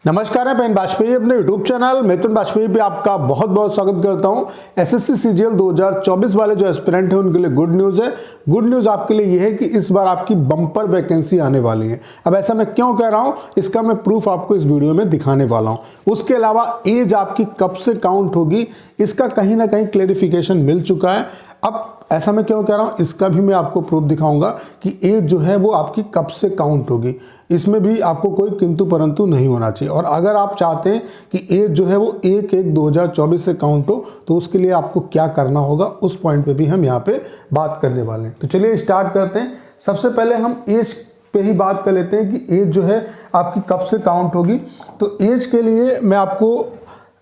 नमस्कार, मैं वाजपेयी अपने यूट्यूब चैनल मिथुन वाजपेयी पे आपका बहुत बहुत स्वागत करता हूं। एसएससी सीजीएल 2024 वाले जो एस्पिरेंट हैं उनके लिए गुड न्यूज़ है। गुड न्यूज़ आपके लिए ये है कि इस बार आपकी बम्पर वैकेंसी आने वाली है। अब ऐसा मैं क्यों कह रहा हूं, इसका मैं प्रूफ आपको इस वीडियो में दिखाने वाला हूं। उसके अलावा एज आपकी कब से काउंट होगी, इसका कहीं ना कहीं क्लेरिफिकेशन मिल चुका है। अब ऐसा मैं क्यों कह रहा हूँ, इसका भी मैं आपको प्रूफ दिखाऊंगा कि एज जो है वो आपकी कब से काउंट होगी। इसमें भी आपको कोई किंतु परंतु नहीं होना चाहिए। और अगर आप चाहते हैं कि एज जो है वो 1/1/2024 से काउंट हो, तो उसके लिए आपको क्या करना होगा, उस पॉइंट पे भी हम यहाँ पे बात करने वाले हैं। तो चलिए स्टार्ट करते हैं। सबसे पहले हम एज पे ही बात कर लेते हैं कि एज जो है आपकी कब से काउंट होगी। तो एज के लिए मैं आपको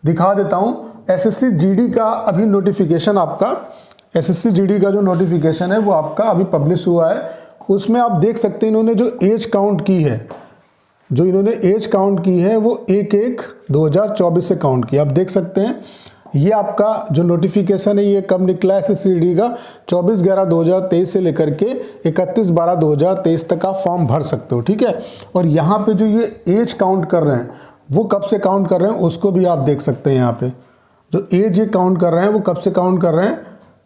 दिखा देता हूँ। एसएससी जीडी का अभी नोटिफिकेशन आपका एसएससी जीडी का जो नोटिफिकेशन है वो आपका अभी पब्लिश हुआ है। उसमें आप देख सकते हैं इन्होंने जो एज काउंट की है वो 1/1/2024 से काउंट की। आप देख सकते हैं ये आपका जो नोटिफिकेशन है ये कब निकला है एसएससी जीडी का, 24/11/2023 से लेकर के 31/12/2023 तक आप फॉर्म भर सकते हो। ठीक है। और यहाँ पे जो ये एज काउंट कर रहे हैं वो कब से काउंट कर रहे हैं उसको भी आप देख सकते हैं। यहाँ पे जो एज ये काउंट कर रहे हैं वो कब से काउंट कर रहे हैं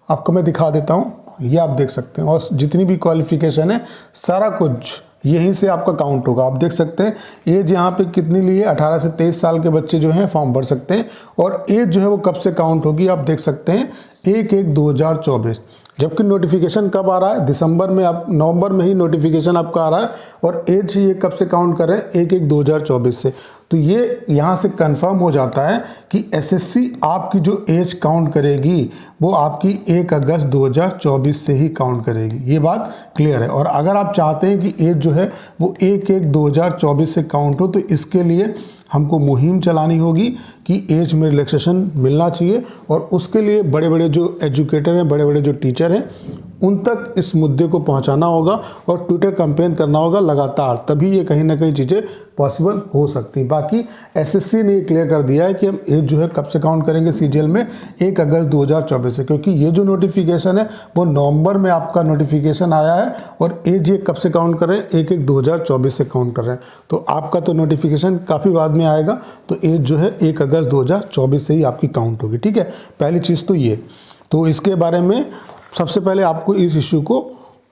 आपको मैं दिखा देता हूँ। ये आप देख सकते हैं और जितनी भी क्वालिफिकेशन है सारा कुछ यहीं से आपका काउंट होगा। आप देख सकते हैं एज यहाँ पे कितनी ली है, 18 से 23 साल के बच्चे जो हैं फॉर्म भर सकते हैं। और एज जो है वो कब से काउंट होगी आप देख सकते हैं 1/1/2024। जबकि नोटिफिकेशन कब आ रहा है, दिसंबर में, आप नवंबर में ही नोटिफिकेशन आपका आ रहा है। और एज ये कब से काउंट कर रहे हैं, 1/1/2024 से। तो ये यहाँ से कंफर्म हो जाता है कि एसएससी आपकी जो एज काउंट करेगी वो आपकी 1 अगस्त 2024 से ही काउंट करेगी। ये बात क्लियर है। और अगर आप चाहते हैं कि एज जो है वो 1/1/2024 से काउंट हो, तो इसके लिए हमको मुहिम चलानी होगी कि एज में रिलैक्सेशन मिलना चाहिए। और उसके लिए बड़े बड़े जो एजुकेटर हैं, बड़े बड़े जो टीचर हैं, उन तक इस मुद्दे को पहुंचाना होगा और ट्विटर कैंपेन करना होगा लगातार, तभी ये कहीं ना कहीं चीज़ें पॉसिबल हो सकती। बाकी एसएससी ने ये क्लियर कर दिया है कि हम एज जो है कब से काउंट करेंगे सीजीएल में, 1 अगस्त 2024 से। क्योंकि ये जो नोटिफिकेशन है वो नवंबर में आपका नोटिफिकेशन आया है और एज ये कब से काउंट कर रहे हैं, 1/1/2024 से काउंट कर रहे हैं। तो आपका तो नोटिफिकेशन काफ़ी बाद में आएगा, तो एज जो है 1 अगस्त 2024 से ही आपकी काउंट होगी। ठीक है, पहली चीज़ तो ये। तो इसके बारे में सबसे पहले आपको इस इशू को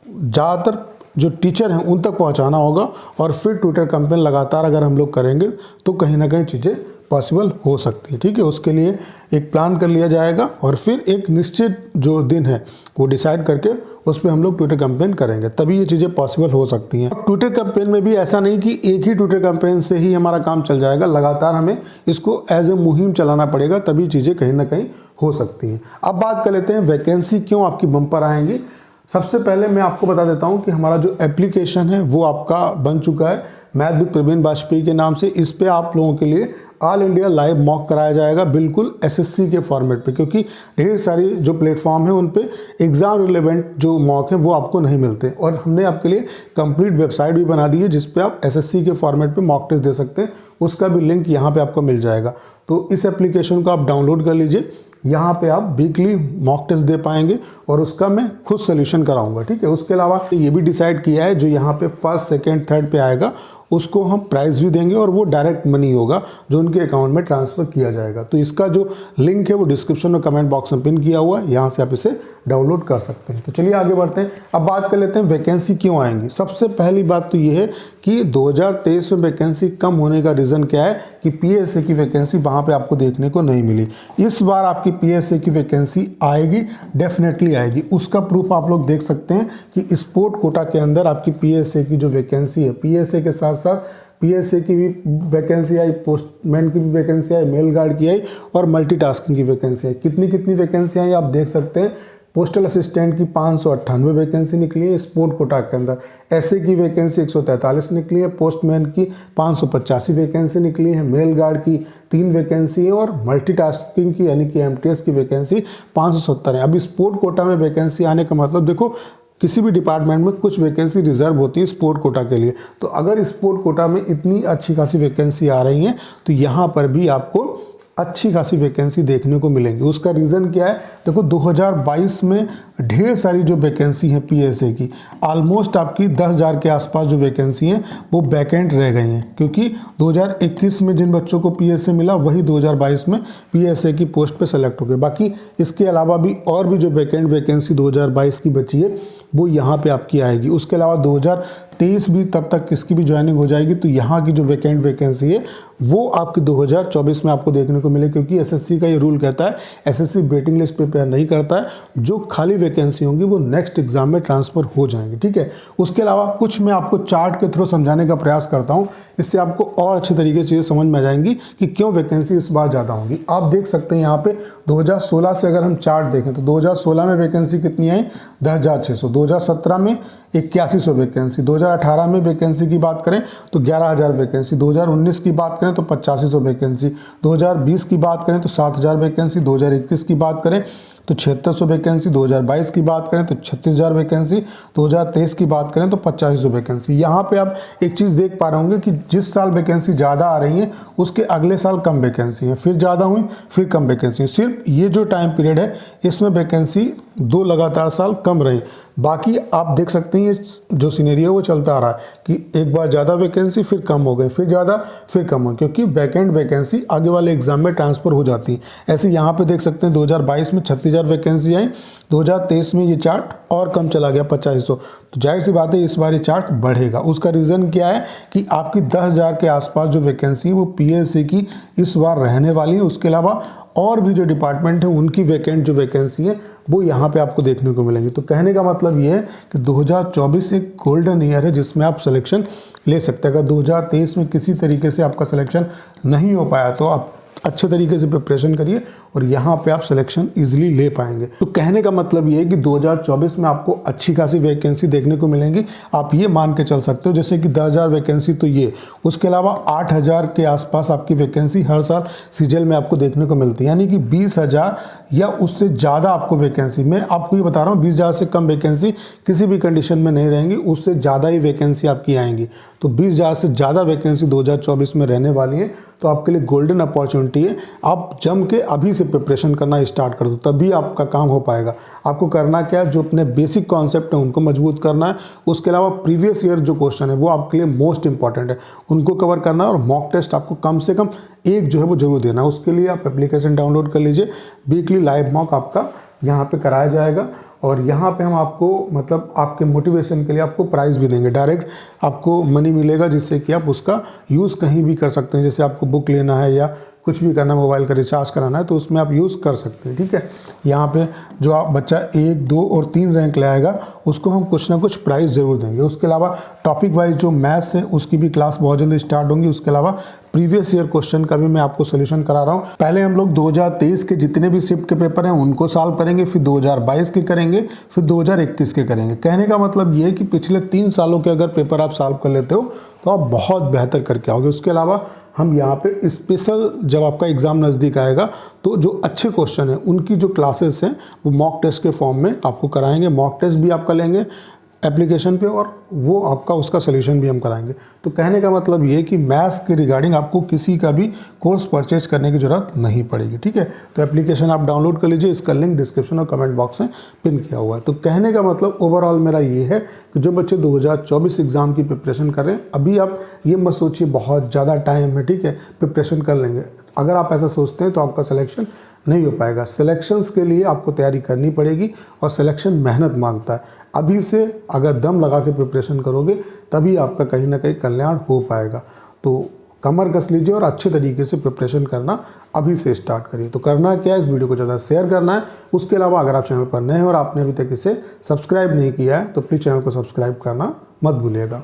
ज़्यादातर जो टीचर हैं उन तक पहुंचाना होगा। और फिर ट्विटर कैंपेन लगातार अगर हम लोग करेंगे तो कहीं ना कहीं चीज़ें पॉसिबल हो सकती है। ठीक है, उसके लिए एक प्लान कर लिया जाएगा और फिर एक निश्चित जो दिन है वो डिसाइड करके उस पर हम लोग ट्विटर कैंपेन करेंगे, तभी ये चीज़ें पॉसिबल हो सकती हैं। ट्विटर कैंपेन में भी ऐसा नहीं कि एक ही ट्विटर कैंपेन से ही हमारा काम चल जाएगा, लगातार हमें इसको एज ए मुहिम चलाना पड़ेगा, तभी चीज़ें कहीं ना कहीं हो सकती हैं। अब बात कर लेते हैं वैकेंसी क्यों आपकी बम्पर आएंगी। सबसे पहले मैं आपको बता देता हूं कि हमारा जो एप्लीकेशन है वो आपका बन चुका है मैथ विद प्रवीण वाजपेयी के नाम से। इस पे आप लोगों के लिए ऑल इंडिया लाइव मॉक कराया जाएगा, बिल्कुल एसएससी के फॉर्मेट पे। क्योंकि ढेर सारी जो प्लेटफॉर्म है उन पे एग्जाम रिलेवेंट जो मॉक है वो आपको नहीं मिलते। और हमने आपके लिए कंप्लीट वेबसाइट भी बना दी है जिस पे आप एसएससी के फॉर्मेट पे मॉक टेस्ट दे सकते हैं। उसका भी लिंक यहाँ पे आपको मिल जाएगा। तो इस एप्लीकेशन को आप डाउनलोड कर लीजिए। यहाँ पे आप वीकली मॉक टेस्ट दे पाएंगे और उसका मैं खुद सोल्यूशन कराऊंगा। ठीक है, उसके अलावा ये भी डिसाइड किया है जो यहाँ पे फर्स्ट, सेकंड, थर्ड पे आएगा उसको हम प्राइज़ भी देंगे और वो डायरेक्ट मनी होगा जो उनके अकाउंट में ट्रांसफ़र किया जाएगा। तो इसका जो लिंक है वो डिस्क्रिप्शन में कमेंट बॉक्स में पिन किया हुआ है, यहाँ से आप इसे डाउनलोड कर सकते हैं। तो चलिए आगे बढ़ते हैं। अब बात कर लेते हैं वैकेंसी क्यों आएंगी। सबसे पहली बात तो ये है कि 2023 में वैकेंसी कम होने का रीज़न क्या है कि पीएसए की वैकेंसी वहाँ पे आपको देखने को नहीं मिली। इस बार आपकी पीएसए की वैकेंसी आएगी, डेफिनेटली आएगी। उसका प्रूफ आप लोग देख सकते हैं कि स्पोर्ट कोटा के अंदर आपकी पीएसए की जो वैकेंसी है, पीएसए के साथ साथ पीएसए की भी वैकेंसी आई, पोस्टमैन की भी वैकेंसी आई, मेल गार्ड की आई और मल्टीटास्किंग की वैकेंसी आई। कितनी वैकेंसी आई आप देख सकते हैं। पोस्टल असिस्टेंट की 598 वैकेंसी निकली है स्पोर्ट कोटा के अंदर। एसए की वैकेंसी 143 निकली है। पोस्टमैन की 585 वैकेंसी निकली है। मेल गार्ड की 3 वैकेंसी है और मल्टीटास्किंग की यानी कि एमटीएस की वैकेंसी 570 है। अब स्पोर्ट कोटा में वैकेंसी आने का मतलब देखो, किसी भी डिपार्टमेंट में कुछ वैकेंसी रिजर्व होती है स्पोर्ट कोटा के लिए। तो अगर स्पोर्ट कोटा में इतनी अच्छी खासी वैकेंसी आ रही हैं तो यहाँ पर भी आपको अच्छी खासी वैकेंसी देखने को मिलेंगी। उसका रीज़न क्या है, देखो 2022 में ढेर सारी जो वैकेंसी है पीएसए की, ऑलमोस्ट आपकी 10,000 के आसपास जो वैकेंसी हैं वो वैकेंट रह गई हैं, क्योंकि 2021 में जिन बच्चों को पीएसए मिला वही 2022 में पीएसए की पोस्ट पे सेलेक्ट हो गए। बाकी इसके अलावा भी और भी जो वैकेंट वैकेंसी 2022 की बची है वो यहाँ पे आपकी आएगी। उसके अलावा 2023 भी तब तक इसकी भी ज्वाइनिंग हो जाएगी, तो यहाँ की जो वैकेंट वैकेंसी है वो आपकी 2024 में आपको देखने को मिले, क्योंकि एसएससी का ये रूल कहता है एसएससी वेटिंग लिस्ट प्रिपेयर नहीं करता है, जो खाली वैकेंसी होंगी वो नेक्स्ट एग्जाम में ट्रांसफर हो जाएंगी, ठीक है। उसके अलावा कुछ मैं आपको चार्ट के थ्रू समझाने का प्रयास करता हूँ, इससे आपको और अच्छे तरीके से समझ में आ जाएंगी कि क्यों वैकेंसी इस बार ज़्यादा होंगी। आप देख सकते हैं यहाँ पे 2016 से अगर हम चार्ट देखें तो 2016 में वैकेंसी कितनी आई, 10,600, 2017 में 8100 वैकेंसी, 2018 में वैकेंसी की बात करें तो 11,000 वैकेंसी, 2019 की बात करें तो 8500 वैकेंसी, 2020 की बात करें तो 7,000 वैकेंसी, 2021 की बात करें तो 7600 वैकेंसी, 2022 की बात करें तो 36,000 वैकेंसी, 2023 की बात करें तो 8500 वैकेंसी। यहाँ पे आप एक चीज़ देख पा रहे होंगे कि जिस साल वैकेंसी ज़्यादा आ रही है उसके अगले साल कम वैकेंसी है, फिर ज़्यादा हुई फिर कम वैकेंसी। सिर्फ ये जो टाइम पीरियड है इसमें वैकेंसी 2 लगातार साल कम रही। बाकी आप देख सकते हैं ये जो सिनेरियो वो चलता आ रहा है कि एक बार ज़्यादा वैकेंसी फिर कम हो गई, फिर ज़्यादा फिर कम हो गई, क्योंकि वैकेंट वैकेंसी आगे वाले एग्जाम में ट्रांसफ़र हो जाती है। ऐसे यहाँ पे देख सकते हैं 2022 में 36,000 वैकेंसी आई, 2023 में ये चार्ट और कम चला गया 8500, तो जाहिर सी बात है इस बार ये चार्ट बढ़ेगा। उसका रीज़न क्या है कि आपकी 10,000 के आसपास जो वैकेंसी है वो पीएससी की इस बार रहने वाली है। उसके अलावा और भी जो डिपार्टमेंट है उनकी वैकेंट जो वैकेंसी है वो यहाँ पे आपको देखने को मिलेंगी। तो कहने का मतलब ये है कि 2024 एक गोल्डन ईयर है जिसमें आप सिलेक्शन ले सकते हैं। अगर 2023 में किसी तरीके से आपका सिलेक्शन नहीं हो पाया तो आप अच्छे तरीके से प्रिपरेशन करिए और यहाँ पे आप सिलेक्शन इजीली ले पाएंगे। तो कहने का मतलब ये है कि 2024 में आपको अच्छी खासी वैकेंसी देखने को मिलेंगी। आप ये मान के चल सकते हो जैसे कि 10,000 वैकेंसी तो ये, उसके अलावा 8,000 के आसपास आपकी वैकेंसी हर साल सीजीएल में आपको देखने को मिलती है, यानी कि 20,000 या उससे ज़्यादा आपको वैकेंसी। मैं आपको ये बता रहा हूँ 20,000 से कम वैकेंसी किसी भी कंडीशन में नहीं रहेंगी, उससे ज़्यादा ही वैकेंसी आपकी आएंगी। तो 20,000 से ज़्यादा वैकेंसी 2024 में रहने वाली है, तो आपके लिए गोल्डन अपॉर्चुनिटी है। आप जम के अभी से प्रिपरेशन करना स्टार्ट कर दो, तभी आपका काम हो पाएगा। आपको करना क्या है, जो अपने बेसिक कॉन्सेप्ट हैं उनको मजबूत करना है। उसके अलावा प्रीवियस ईयर जो क्वेश्चन है वो आपके लिए मोस्ट इंपॉर्टेंट है, उनको कवर करना है। और मॉक टेस्ट आपको कम से कम एक जो है वो जरूर देना है। उसके लिए आप एप्लीकेशन डाउनलोड कर लीजिए, वीकली लाइव मॉक आपका यहाँ पे कराया जाएगा और यहाँ पे हम आपको मतलब आपके मोटिवेशन के लिए आपको प्राइज़ भी देंगे, डायरेक्ट आपको मनी मिलेगा जिससे कि आप उसका यूज़ कहीं भी कर सकते हैं। जैसे आपको बुक लेना है या कुछ भी करना है, मोबाइल का रिचार्ज कराना है, तो उसमें आप यूज़ कर सकते हैं, ठीक है। यहाँ पे जो आप बच्चा 1, 2 और 3 रैंक लाएगा उसको हम कुछ ना कुछ प्राइज़ ज़रूर देंगे। उसके अलावा टॉपिक वाइज जो मैथ्स है उसकी भी क्लास बहुत जल्दी स्टार्ट होंगी। उसके अलावा प्रीवियस ईयर क्वेश्चन का भी मैं आपको सोल्यूशन करा रहा हूँ। पहले हम लोग 2023 के जितने भी शिफ्ट के पेपर हैं उनको सॉल्व करेंगे, फिर 2022 के करेंगे, फिर 2021 के करेंगे। कहने का मतलब ये है कि पिछले 3 सालों के अगर पेपर आप सॉल्व कर लेते हो तो आप बहुत बेहतर करके आओगे। उसके अलावा हम यहाँ पे स्पेशल जब आपका एग्ज़ाम नज़दीक आएगा तो जो अच्छे क्वेश्चन हैं उनकी जो क्लासेस हैं वो मॉक टेस्ट के फॉर्म में आपको कराएंगे। मॉक टेस्ट भी आपका लेंगे एप्लीकेशन पे और वो आपका उसका सोल्यूशन भी हम कराएंगे। तो कहने का मतलब ये कि मैथ्स के रिगार्डिंग आपको किसी का भी कोर्स परचेज करने की ज़रूरत नहीं पड़ेगी, ठीक है। तो एप्लीकेशन आप डाउनलोड कर लीजिए, इसका लिंक डिस्क्रिप्शन और कमेंट बॉक्स में पिन किया हुआ है। तो कहने का मतलब ओवरऑल मेरा ये है कि जो बच्चे 2024 एग्ज़ाम की प्रिपरेशन कर रहे हैं, अभी आप ये मत सोचिए बहुत ज़्यादा टाइम है, ठीक है, प्रिपरेशन कर लेंगे। अगर आप ऐसा सोचते हैं तो आपका सिलेक्शन नहीं हो पाएगा। सिलेक्शंस के लिए आपको तैयारी करनी पड़ेगी और सिलेक्शन मेहनत मांगता है। अभी से अगर दम लगा के प्रिपरेशन करोगे तभी आपका कहीं ना कहीं कल्याण हो पाएगा। तो कमर कस लीजिए और अच्छे तरीके से प्रिपरेशन करना अभी से स्टार्ट करिए। तो करना क्या है, इस वीडियो को ज़्यादा शेयर करना है। उसके अलावा अगर आप चैनल पर नए हैं और आपने अभी तक इसे सब्सक्राइब नहीं किया है तो प्लीज़ चैनल को सब्सक्राइब करना मत भूलिएगा।